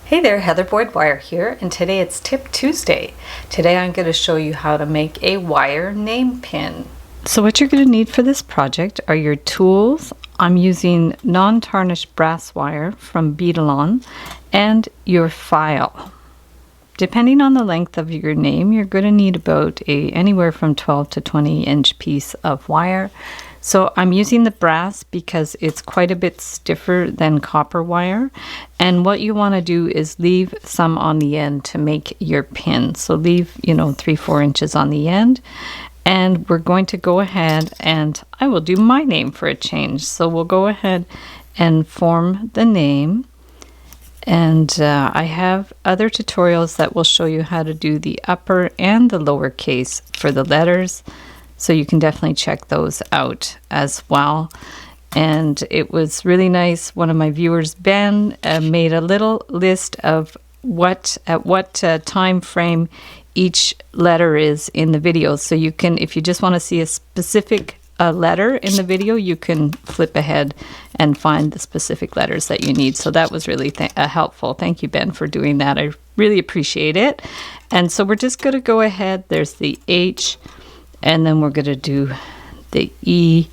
Hey there, Heather Boyd Wire here, and today it's Tip Tuesday. Today I'm going to show you how to make a wire name pin. So what you're going to need for this project are your tools. I'm using non-tarnished brass wire from Beadalon and your file. Depending on the length of your name, you're going to need about anywhere from 12 to 20 inch piece of wire. So I'm using the brass because it's quite a bit stiffer than copper wire. And what you want to do is leave some on the end to make your pin. So leave, 3-4 inches on the end. And we're going to go ahead and I will do my name for a change. So we'll go ahead and form the name. And I have other tutorials that will show you how to do the upper and the lower case for the letters. So you can definitely check those out as well. And it was really nice. One of my viewers, Ben, made a little list of at what time frame each letter is in the video. So you can, if you just want to see a specific letter in the video, you can flip ahead and find the specific letters that you need. So that was really helpful. Thank you, Ben, for doing that. I really appreciate it. And so we're just going to go ahead. There's the H. And then we're going to do the E.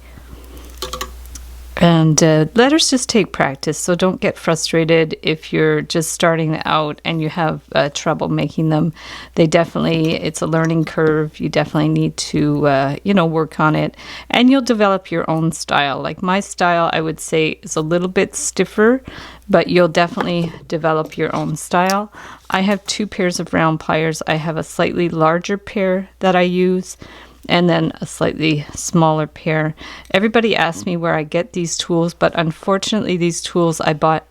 And letters just take practice, so don't get frustrated if you're just starting out and you have trouble making them. It's a learning curve. You definitely need to, work on it. And you'll develop your own style. Like my style, I would say, is a little bit stiffer, but you'll definitely develop your own style. I have 2 pairs of round pliers. I have a slightly larger pair that I use, and then a slightly smaller pair. Everybody asks me where I get these tools, but unfortunately these tools I bought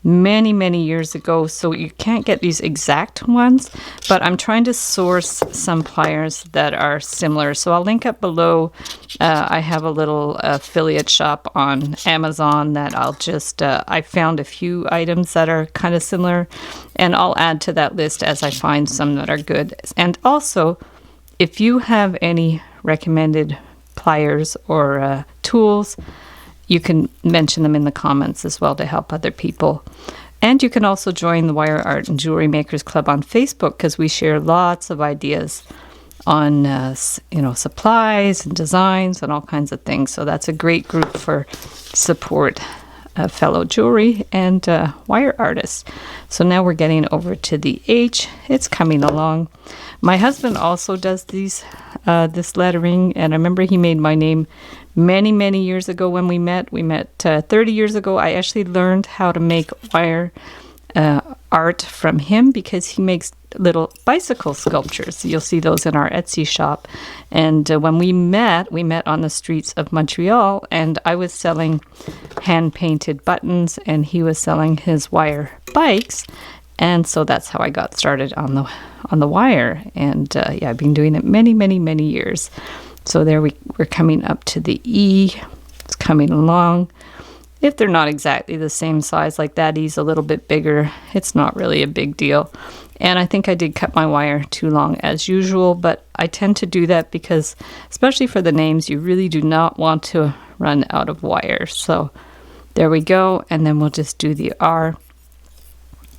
many, many years ago, so you can't get these exact ones, but I'm trying to source some pliers that are similar. So I'll link up below. I have a little affiliate shop on Amazon that I'll just, I found a few items that are kind of similar, and I'll add to that list as I find some that are good. And also, if you have any recommended pliers or tools, you can mention them in the comments as well to help other people. And you can also join the Wire Art and Jewelry Makers Club on Facebook, because we share lots of ideas on supplies and designs and all kinds of things. So that's a great group for support fellow jewelry and wire artists. So now we're getting over to the H. It's coming along. My husband also does this lettering, and I remember he made my name many, many years ago when we met. We met 30 years ago. I actually learned how to make wire art from him because he makes little bicycle sculptures. You'll see those in our Etsy shop. And when we met on the streets of Montreal, and I was selling hand-painted buttons, and he was selling his wire bikes. And so that's how I got started on the wire. And I've been doing it many, many, many years. So there we're coming up to the E. It's coming along. If they're not exactly the same size, like that E's a little bit bigger, it's not really a big deal. And I think I did cut my wire too long as usual, but I tend to do that because, especially for the names, you really do not want to run out of wire. So there we go. And then we'll just do the R.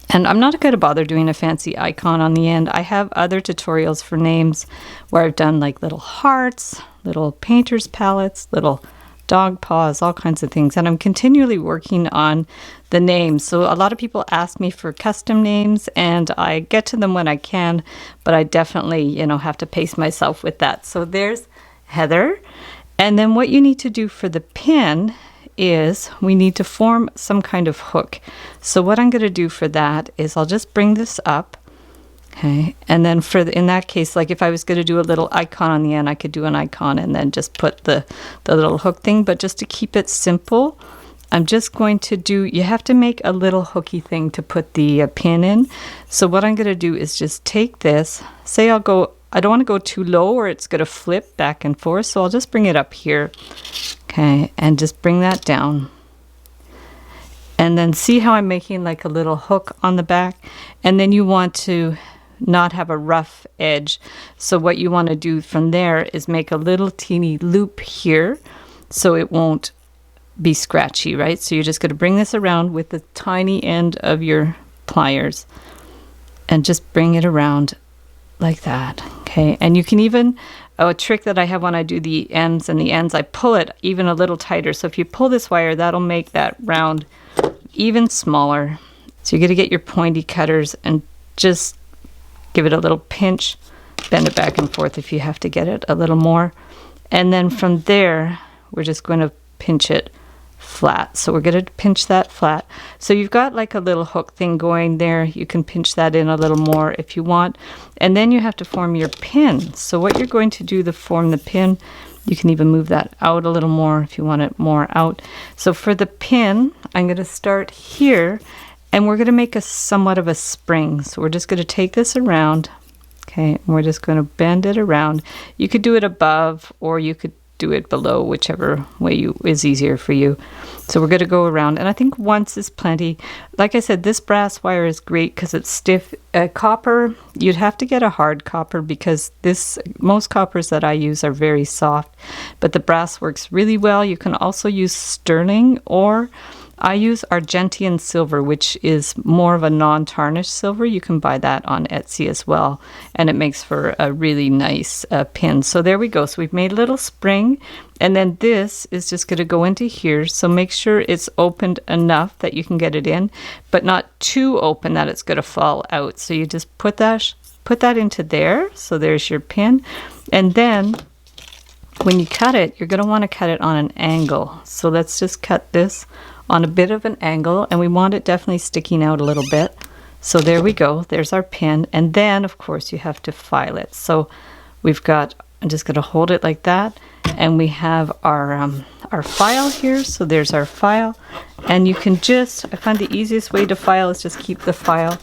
And I'm not going to bother doing a fancy icon on the end. I have other tutorials for names where I've done like little hearts, little painter's palettes, little dog paws, all kinds of things. And I'm continually working on the names. So a lot of people ask me for custom names, and I get to them when I can, but I definitely, have to pace myself with that. So there's Heather. And then what you need to do for the pin is we need to form some kind of hook. So what I'm going to do for that is I'll just bring this up. Okay, and then in that case, like if I was going to do a little icon on the end, I could do an icon and then just put the little hook thing. But just to keep it simple, I'm just going to you have to make a little hooky thing to put the pin in. So what I'm going to do is just take this, I don't want to go too low or it's going to flip back and forth. So I'll just bring it up here. Okay, and just bring that down. And then see how I'm making like a little hook on the back. And then you want to not have a rough edge. So what you want to do from there is make a little teeny loop here so it won't be scratchy, right? So you're just going to bring this around with the tiny end of your pliers and just bring it around like that. Okay, and you can even, a trick that I have when I do the ends and the ends, I pull it even a little tighter. So if you pull this wire, that'll make that round even smaller. So you're going to get your pointy cutters and just give it a little pinch, bend it back and forth if you have to get it a little more. And then from there, we're just going to pinch it flat. So we're going to pinch that flat. So you've got like a little hook thing going there. You can pinch that in a little more if you want. And then you have to form your pin. So what you're going to do to form the pin, you can even move that out a little more if you want it more out. So for the pin, I'm going to start here, and we're going to make a somewhat of a spring. So we're just going to take this around, okay, and we're just going to bend it around. You could do it above, or you could do it below, whichever way is easier for you. So we're going to go around, and I think once is plenty. Like I said, this brass wire is great because it's stiff. Copper, you'd have to get a hard copper because most coppers that I use are very soft, but the brass works really well. You can also use sterling, or I use Argentine silver, which is more of a non-tarnished silver. You can buy that on Etsy as well, and it makes for a really nice pin. So there we go. So we've made a little spring, and then this is just going to go into here. So make sure it's opened enough that you can get it in, but not too open that it's going to fall out. So you just put that into there. So there's your pin, and then when you cut it, you're going to want to cut it on an angle. So let's just cut this on a bit of an angle, and we want it definitely sticking out a little bit. So there we go. There's our pin, and then of course you have to file it. So we've got, I'm just going to hold it like that, and we have our file here. So there's our file, and you can just, I find the easiest way to file is just keep the file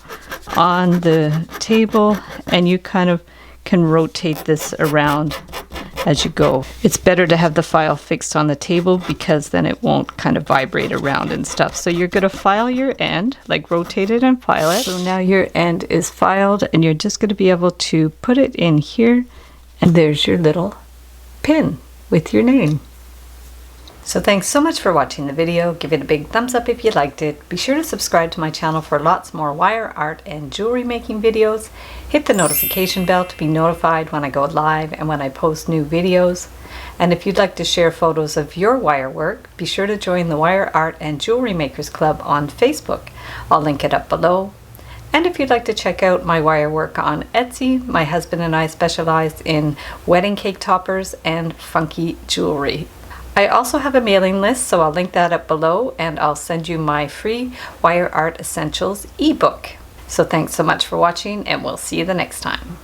on the table, and you kind of can rotate this around as you go. It's better to have the file fixed on the table because then it won't kind of vibrate around and stuff. So you're going to file your end, like rotate it and file it. So now your end is filed, and you're just going to be able to put it in here, and there's your little pin with your name. So thanks so much for watching the video. Give it a big thumbs up if you liked it. Be sure to subscribe to my channel for lots more wire art and jewelry making videos. Hit the notification bell to be notified when I go live and when I post new videos. And if you'd like to share photos of your wire work, be sure to join the Wire Art and Jewelry Makers Club on Facebook. I'll link it up below. And if you'd like to check out my wire work on Etsy, my husband and I specialize in wedding cake toppers and funky jewelry. I also have a mailing list, so I'll link that up below, and I'll send you my free Wire Art Essentials ebook. So thanks so much for watching, and we'll see you the next time.